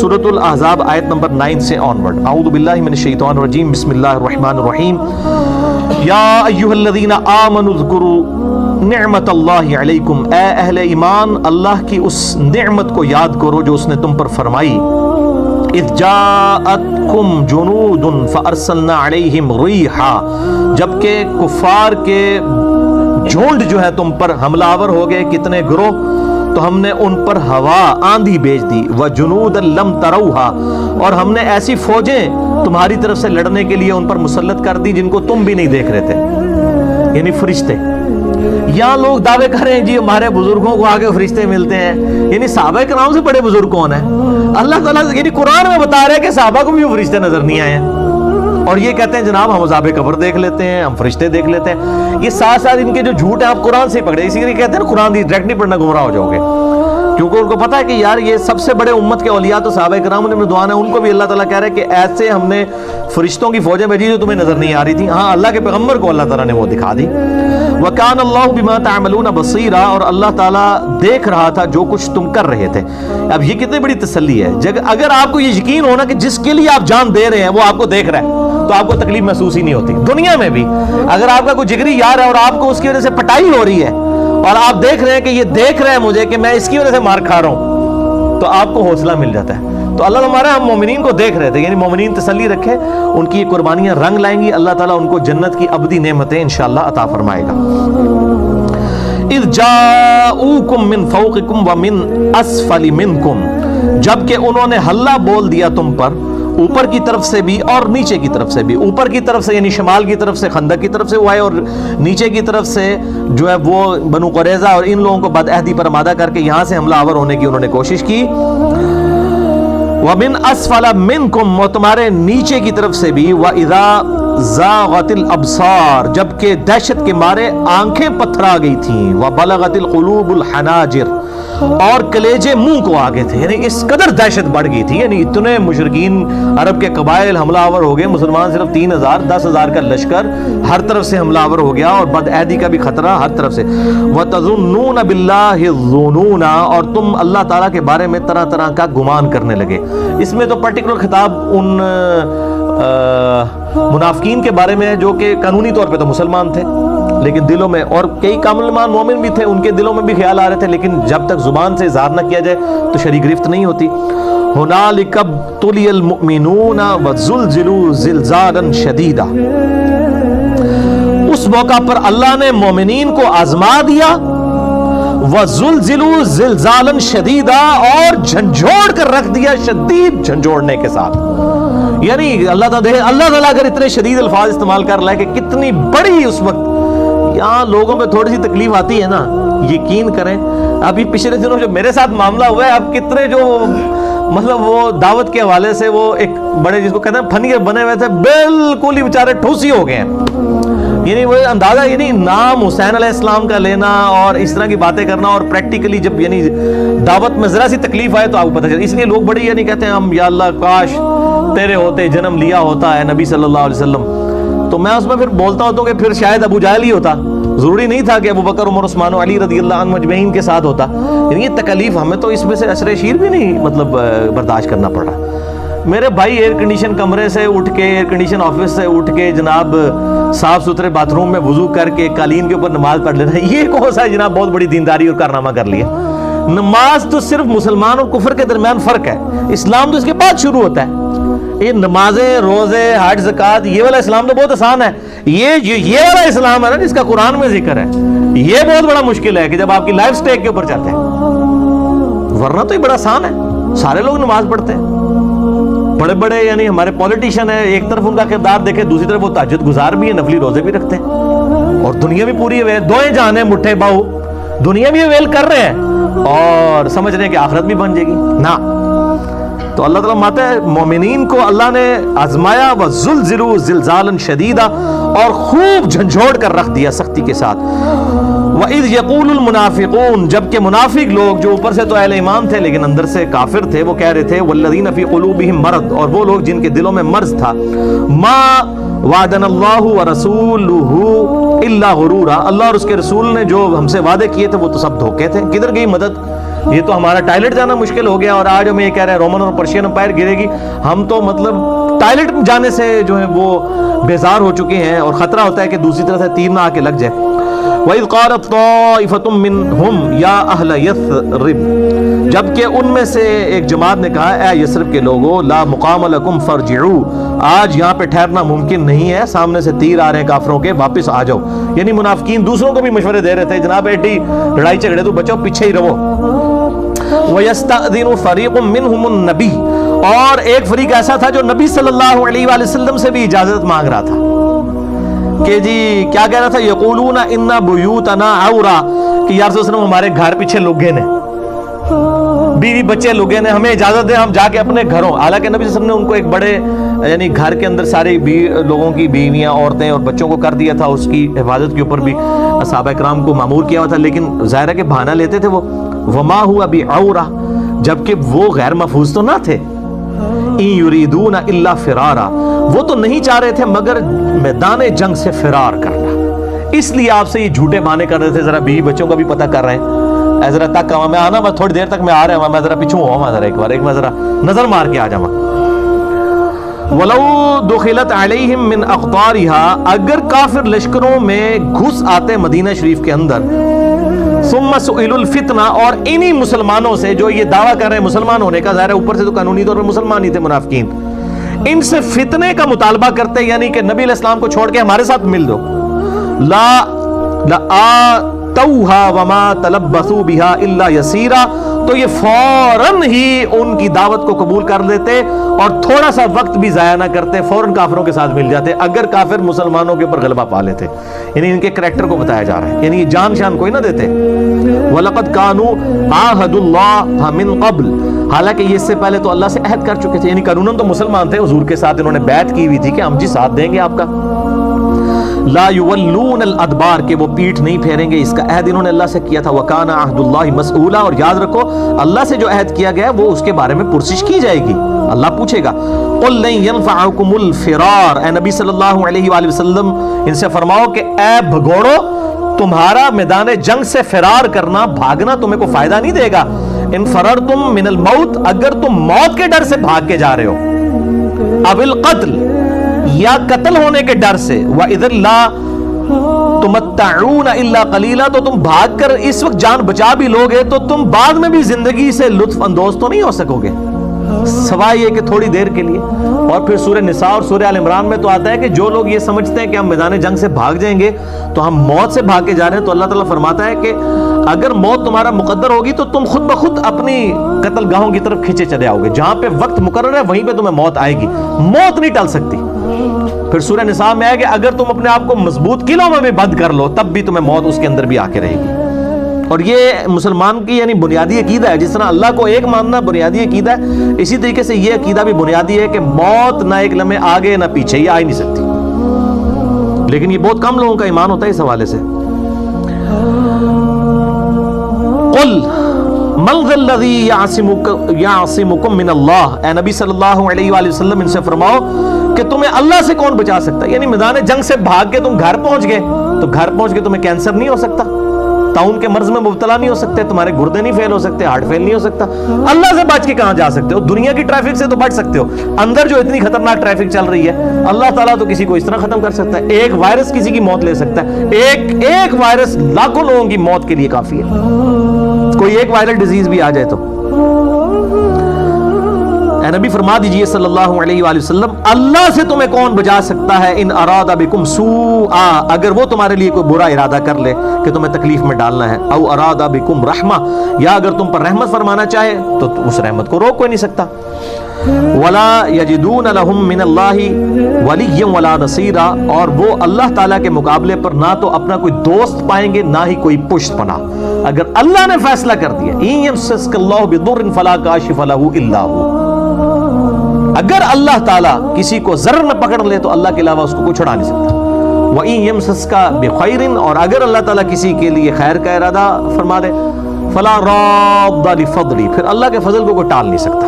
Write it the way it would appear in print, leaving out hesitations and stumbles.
سورۃ الاحزاب آیت نمبر 9 سے آنورڈ. اعوذ باللہ من الشیطان الرجیم. بسم اللہ الرحمن الرحیم. یا ایھا الذین آمنوا اذکروا نعمت اللہ علیکم. اے اہل ایمان اللہ کی اس نعمت کو یاد کرو جو اس نے تم پر فرمائی. اذ جاءتکم جنود فارسلنا علیہم ریحا. جبکہ کفار کے جھنڈ جو ہے تم پر حملہ آور ہو گئے, کتنے گروہ, تو ہم نے ان پر ہوا آندھی بھیج دی. وَجُنُودًا لَمْ تَرَوْهَا. اور ہم نے ایسی فوجیں تمہاری طرف سے لڑنے کے لیے ان پر مسلط کر دی جن کو تم بھی نہیں دیکھ رہے تھے, یعنی فرشتے. یہاں لوگ دعوے کر رہے ہیں جی ہمارے بزرگوں کو آگے فرشتے ملتے ہیں, یعنی صحابہ کرام سے بڑے بزرگ کون ہیں؟ اللہ تعالیٰ یعنی قرآن میں بتا رہے ہیں کہ صحابہ کو بھی وہ فرشتے نظر نہیں آئے ہیں, اور یہ کہتے ہیں جناب ہم عذاب قبر دیکھ لیتے ہیں, ہم فرشتے دیکھ لیتے ہیں. یہ ساتھ ساتھ ان کے جو جھوٹ ہیں آپ قرآن سے پکڑے, اسی لیے کہتے ہیں نا قرآن ڈائریکٹ نہیں پڑھنا گمراہ ہو جاؤ گے, کیونکہ ان کو پتا ہے کہ یار یہ سب سے بڑے امت کے اولیاء تو صحابہ کرام نے رضوان ہیں, ان کو بھی اللہ تعالیٰ کہہ رہے ہیں کہ ایسے ہم نے فرشتوں کی فوجیں بھیجی جو تمہیں نظر نہیں آ رہی تھی. ہاں اللہ کے پیغمبر کو اللہ تعالیٰ نے وہ دکھا دی. وَكَانَ اللَّهُ بِمَا تَعْمَلُونَ بَصِيرًا. اور اللہ تعالیٰ دیکھ رہا تھا جو کچھ تم کر رہے تھے. اب یہ کتنی بڑی تسلی ہے, اگر آپ کو یہ یقین ہونا کہ جس کے لیے آپ جان دے رہے ہیں وہ آپ کو دیکھ رہا ہے تو آپ کو تکلیف محسوس ہی نہیں ہوتی. دنیا میں بھی اگر آپ کا کوئی جگری یار ہے اور آپ کو اس کی وجہ سے پٹائی ہو رہی ہے اور آپ دیکھ رہے ہیں کہ یہ دیکھ رہے ہیں مجھے کہ میں اس کی وجہ سے مار کھا رہا ہوں, تو آپ کو حوصلہ مل جاتا ہے. تو اللہ ہمارا ہم مومنین کو دیکھ رہے تھے, یعنی مومنین تسلی رکھے, ان کی یہ قربانیاں رنگ لائیں گی, اللہ تعالیٰ ان کو جنت کی ابدی نعمتیں انشاءاللہ عطا فرمائے گا. اذ جاءوکم من فوقکم ومن اسفل منکم. جبکہ انہوں نے حلہ بول دیا تم پر اوپر کی طرف سے بھی اور نیچے کی طرف سے بھی. اوپر کی طرف سے یعنی شمال کی طرف سے خندق کی طرف سے وہ آئے, اور نیچے کی طرف سے جو ہے وہ بنو قریظہ اور ان لوگوں کو بدعہدی پر آمادہ کر کے یہاں سے حملہ آور ہونے کی انہوں نے کوشش کی. وَمِنْ أَسْفَلَ مِنْكُمْ. اور تمہارے نیچے کی طرف سے بھی. وَإِذَا زَاغَتِ الْأَبْصَارِ. جبکہ دہشت کے مارے آنکھیں پتھرا گئی تھیں. وَبَلَغَتِ الْقُلُوبُ الْحَنَاجِرِ. اور کلیجے منہ کو آگے تھے, یعنی اس قدر دہشت بڑھ گئی تھی, یعنی اتنے مشرکین عرب کے قبائل حملہ آور ہو گئے, مسلمان صرف 3000 10,000 کا لشکر ہر طرف سے حملہ آور ہو گیا, اور بدعہدی کا بھی خطرہ ہر طرف سے. وَتَظُنُّونَ بِاللَّهِ الظُّنُونَ. اور تم اللہ تعالیٰ کے بارے میں طرح طرح کا گمان کرنے لگے. اس میں تو پرٹیکولر خطاب ان منافقین کے بارے میں ہے جو کہ قانونی طور پہ تو مسلمان تھے لیکن دلوں میں, اور کئی کامل مومن بھی تھے, ان کے دلوں میں بھی خیال آ رہے تھے, لیکن جب تک زبان سے اظہار نہ کیا جائے تو شرع گرفت نہیں ہوتی. هُنَالِكَ ابْتُلِيَ الْمُؤْمِنُونَ وَزُلْزِلُوا زِلْزَالًا شَدِيدًا. اس موقع پر اللہ نے مومنین کو آزما دیا. وَزُلْزِلُوا زِلْزَالًا شَدِيدًا. اور جھنجھوڑ کر رکھ دیا شدید جھنجھوڑنے کے ساتھ. یعنی اللہ تعالیٰ اگر اتنے شدید الفاظ استعمال کر رہا ہے کہ کتنی بڑی اس وقت یہاں لوگوں پہ تھوڑی سی تکلیف آتی ہے نا, یقین کریں ابھی پچھلے دنوں جو میرے ساتھ معاملہ ہوا ہے, اب کتنے جو مطلب وہ دعوت کے حوالے سے وہ ایک بڑے جس کو کہتے ہیں پھنگے بنے ہوئے تھے, بالکل ہی بیچارے ٹھوسی ہو گئے ہیں. یعنی وہ اندازہ یعنی نام حسین علیہ السلام کا لینا اور اس طرح کی باتیں کرنا, اور پریکٹیکلی جب یعنی دعوت میں ذرا سی تکلیف آئے تو آپ کو پتہ چلے. اس لیے لوگ بڑی یعنی کہتے ہیں ہم یا اللہ کاش تیرے ہوتے جنم لیا ہوتا ہے نبی صلی اللہ علیہ وسلم. تو میں اس میں پھر بولتا ہوتا ہوں کہ پھر شاید ابو جہل ہی ہوتا, ضروری نہیں تھا کہ ابو بکر عمر عثمان و علی رضی اللہ عنہ مجمعین کے ساتھ ہوتا. یعنی یہ تکلیف ہمیں تو اس میں سے عشر شیر بھی نہیں مطلب برداشت کرنا پڑ رہا. میرے بھائی ایئر کنڈیشن کمرے سے اٹھ کے, ایئر کنڈیشن آفس سے اٹھ کے جناب صاف ستھرے باتھ روم میں وضو کر کے قالین کے اوپر نماز پڑھ لینا, یہ کون سا ہے جناب بہت بڑی دینداری اور کارنامہ کر لیا. نماز تو صرف مسلمان اور کفر کے درمیان فرق ہے, اسلام تو اس کے بعد شروع ہوتا ہے. یہ نمازیں, روزے, حج, زکات, یہ والا اسلام تو بہت آسان ہے. یہ والا اسلام ہے نا جس کا قرآن میں ذکر ہے, یہ بہت بڑا مشکل ہے کہ جب آپ کی لائف سٹیک کے اوپر جاتے ہیں. ورنہ تو یہ بڑا آسان ہے, سارے لوگ نماز پڑھتے ہیں. بڑے بڑے یعنی ہمارے پولیٹیشین ہیں, ایک طرف ان کا کردار دیکھیں, دوسری طرف وہ تہجد گزار بھی ہیں, نفلی روزے بھی رکھتے ہیں, اور دنیا بھی پوری ہے, دوئیں جہان ہیں مٹھے باؤ, دنیا بھی ویل کر رہے ہیں اور سمجھ رہے ہیں کہ آخرت بھی بن جائے گی نا. تو اللہ تعالیٰ ماتے مومنین کو اللہ نے آزمایا. وَزُلْزِلُوا زِلْزَالًا شَدِيدًا. اور خوب جھنجھوڑ کر رکھ دیا سختی کے ساتھ. وَإِذْ يَقُولُ الْمُنَافِقُونَ. جبکہ منافق لوگ جو اوپر سے تو اہل ایمان تھے لیکن اندر سے کافر تھے, وہ کہہ رہے تھے وَالَّذِينَ فِي قُلُوبِهِمْ مَرَضٌ. اور وہ لوگ جن کے دلوں میں مرض تھا. مَا وَعَدَنَا اللَّهُ وَرَسُولُهُ إِلَّا غُرُورًا. اللہ اور اس کے رسول نے جو ہم سے وعدے کیے تھے وہ تو سب دھوکے تھے. کدھر گئی مدد یہ تو ہمارا ٹائلٹ جانا مشکل ہو گیا، اور آج ہم یہ کہہ رہے ہیں رومن اور پرشین امپائر گرے گی، ہم تو مطلب ٹائلٹ جانے سے جو ہے وہ بیزار ہو چکے ہیں، اور خطرہ ہوتا ہے کہ دوسری طرف سے تیر نہ آ کے لگ جائے۔ وَإِذْ قَالَتْ طَائِفَةٌ مِّنْهُمْ يَا أَهْلَ يَثْرِبَ، جبکہ ان میں سے ایک جماعت نے کہا اے یثرب کے لوگو لا مقام لکم فارجعوا، آج یہاں پہ ٹھہرنا ممکن نہیں ہے، سامنے سے تیر آ رہے ہیں کافروں کے، واپس آ جاؤ۔ یعنی منافقین دوسروں کو بھی مشورے دے رہے تھے، جناب ایڈی لڑائی جھگڑے تو بچو، پیچھے ہی رہو۔ وَيَسْتَأْذِنُ فَرِيقٌ مِّنْهُمُ النَّبِيُّ، اور ایک فریق ایسا تھا جو نبی صلی اللہ علیہ وآلہ وسلم سے بھی اجازت مانگ رہا تھا کہ جی کیا کہہ رہا تھا، یقولون ان بیوتنا عورا، کہ یا رسول اللہ ہمارے گھر پیچھے لگے نے، بیوی بچے لگے نے، ہمیں اجازت دے ہم جا کے اپنے گھروں۔ حالانکہ نبی صلی اللہ علیہ وسلم نے ان کو ایک بڑے یعنی گھر کے اندر سارے لوگوں کی بیویاں عورتیں اور بچوں کو کر دیا تھا، اس کی حفاظت کے اوپر بھی صحابہ کرام کو مامور کیا ہوا تھا، لیکن ظاہر ہے کہ بہانہ لیتے تھے وہ، وما ہوا بعورا، جبکہ وہ غیر محفوظ تو نہ تھے، ان یریدون الا فرارا، وہ تو نہیں چاہ رہے تھے مگر میدان جنگ سے فرار کرنا، اس لیے آپ سے یہ جھوٹے بہانے کر رہے تھے، ذرا بیوی بچوں کا بھی پتہ کر رہے ہیں، اے ذرا تک میں آنا، میں تھوڑی دیر تک میں آ رہا ہوں، میں ذرا پیچھوں ہوا، ذرا ایک میں ذرا نظر مار کے آ جاؤں۔ وَلَوْ دُخِلَتْ عَلَيْهِمْ مِنْ أَقْطَارِهَا، اگر کافر لشکروں میں گھس آتے مدینہ شریف کے اندر، ثُمَّ سُئِلُوا الْفِتْنَةَ، اور انہی مسلمانوں سے جو یہ دعویٰ کر رہے ہیں مسلمان ہونے کا، ظاہر ہے اوپر سے تو قانونی طور پر مسلمان ہی تھے منافقین، ان سے فتنے کا مطالبہ کرتے، یعنی کہ نبی علیہ السلام کو چھوڑ کے ہمارے ساتھ مل دو، لَآتَوْهَا وَمَا تَلَبَّثُوا بِهَا إِلَّا يَسِيرًا، تو یہ فوراً ہی ان کی دعوت کو قبول کر لیتے اور تھوڑا سا وقت بھی ضائع نہ کرتے، فوراً کافروں کے ساتھ مل جاتے اگر کافر مسلمانوں کے اوپر غلبہ پا لیتے۔ یعنی ان کے کریکٹر کو بتایا جا رہا ہے، یعنی یہ جان شان کوئی نہ دیتے۔ وَلَقَدْ كَانُوا عَاهَدُوا اللَّهَ مِنْ قَبْلُ، حالانکہ یہ اس سے پہلے تو اللہ سے عہد کر چکے تھے، یعنی قانوناً تو مسلمان تھے، حضور کے ساتھ انہوں نے بیعت کی ہوئی تھی کہ ہم جی ساتھ دیں گے آپ کا، لا یولون الادبار، کہ وہ پیٹھ نہیں پھیریں گے، اس کا عہد انہوں نے اللہ سے کیا تھا۔ وکان عہد اللہ مسئولا، اور یاد رکھو اللہ سے جو عہد کیا گیا وہ اس کے بارے میں پرسش کی جائے گی، اللہ پوچھے گا۔ قل لن ينفعكم الفرار، اے نبی صلی اللہ علیہ وآلہ وسلم ان سے فرماؤ کہ اے بھگوڑو، تمہارا میدان جنگ سے فرار کرنا، بھاگنا تمہیں کو فائدہ نہیں دے گا۔ ان فررتم من الموت، اگر تم موت کے ڈر سے بھاگ کے جا رہے ہو، اب القتل، یا قتل ہونے کے ڈر سے، وَإِذٍ لَا تُمَتَّعُونَ إِلَّا قَلِيلًا، تو تم بھاگ کر اس وقت جان بچا بھی لوگے تو تم بعد میں بھی زندگی سے لطف اندوز تو نہیں ہو سکو گے، سوائے یہ کہ تھوڑی دیر کے لیے۔ اور پھر سورہ نساء اور سورہ آل عمران میں تو آتا ہے کہ جو لوگ یہ سمجھتے ہیں کہ ہم میدان جنگ سے بھاگ جائیں گے تو ہم موت سے بھاگ کے جا رہے ہیں، تو اللہ تعالیٰ فرماتا ہے کہ اگر موت تمہارا مقدر ہوگی تو تم خود بخود اپنی قتل گاہوں کی طرف کھینچے چلے آؤ گے، جہاں پہ وقت مقرر ہے وہیں پہ تمہیں موت آئے گی، موت نہیں ٹل سکتی۔ پھر سورہ نساء میں ہے کہ اگر تم اپنے آپ کو مضبوط قلعوں میں بھی بند کر لو تب بھی تمہیں موت اس کے اندر بھی آ کے رہے گی۔ اور یہ مسلمان کی یعنی بنیادی عقیدہ ہے، جس طرح اللہ کو ایک ماننا بنیادی عقیدہ ہے، اسی طریقے سے یہ عقیدہ بھی بنیادی ہے کہ موت نہ ایک لمحے آگے نہ پیچھے، یہ آ ہی نہیں سکتی، لیکن یہ بہت کم لوگوں کا ایمان ہوتا ہے اس حوالے سے۔ قل من ذا الذی یعصمکم من اللہ، اے نبی صلی اللہ علیہ وآلہ وسلم ان سے فرماؤ کہ تمہیں اللہ سے کون بچا سکتا ہے؟ یعنی میدان جنگ سے بھاگ کے تم گھر پہنچ گئے تو گھر پہنچ کے تمہیں کینسر نہیں ہو سکتا، طاعون کے مرض میں مبتلا نہیں ہو سکتے، تمہارے گردے نہیں فیل ہو سکتے، ہارٹ فیل نہیں ہو سکتا، اللہ سے بچ کے کہاں جا سکتے ہو؟ دنیا کی ٹریفک سے تو بچ سکتے ہو، اندر جو اتنی خطرناک ٹریفک چل رہی ہے اللہ تعالیٰ تو کسی کو اس طرح ختم کر سکتا ہے، ایک وائرس کسی کی موت لے سکتا ہے، ایک وائرس لاکھوں لوگوں کی موت کے لیے کافی ہے، کوئی ایک وائرل ڈیزیز بھی آ جائے تو۔ اے نبی فرما دیجئے صلی اللہ علیہ وآلہ وسلم، اللہ سے تمہیں کون بچا سکتا ہے؟ ان اراد بکم سوءا، اگر وہ تمہارے لیے کوئی برا ارادہ کر لے کہ تمہیں تکلیف میں ڈالنا ہے، او اراد بکم رحمہ، یا اگر تم پر رحمت فرمانا چاہے تو اس رحمت کو روک کوئی نہیں سکتا۔ ولا یجدون لهم من اللہ ولیا ولا نصیرا، اور وہ اللہ تعالیٰ کے مقابلے پر نہ تو اپنا کوئی دوست پائیں گے نہ ہی کوئی پشت پناہ۔ اگر اللہ نے فیصلہ کر دیا ان یمسسک اللہ بضر فلا کاشف له الا هو، اگر اللہ تعالیٰ کسی کو ضرر میں پکڑ لے تو اللہ کے علاوہ اس کو کوئی چھڑا نہیں سکتا۔ وَإِن يَمْسَسْكَ بِخَيْرٍ، اور اگر اللہ تعالیٰ کسی کے لیے خیر کا ارادہ فرما دے، فَلَا رَادَّ لِفَضْلِهِ، پھر اللہ کے فضل کو کوئی ٹال نہیں سکتا۔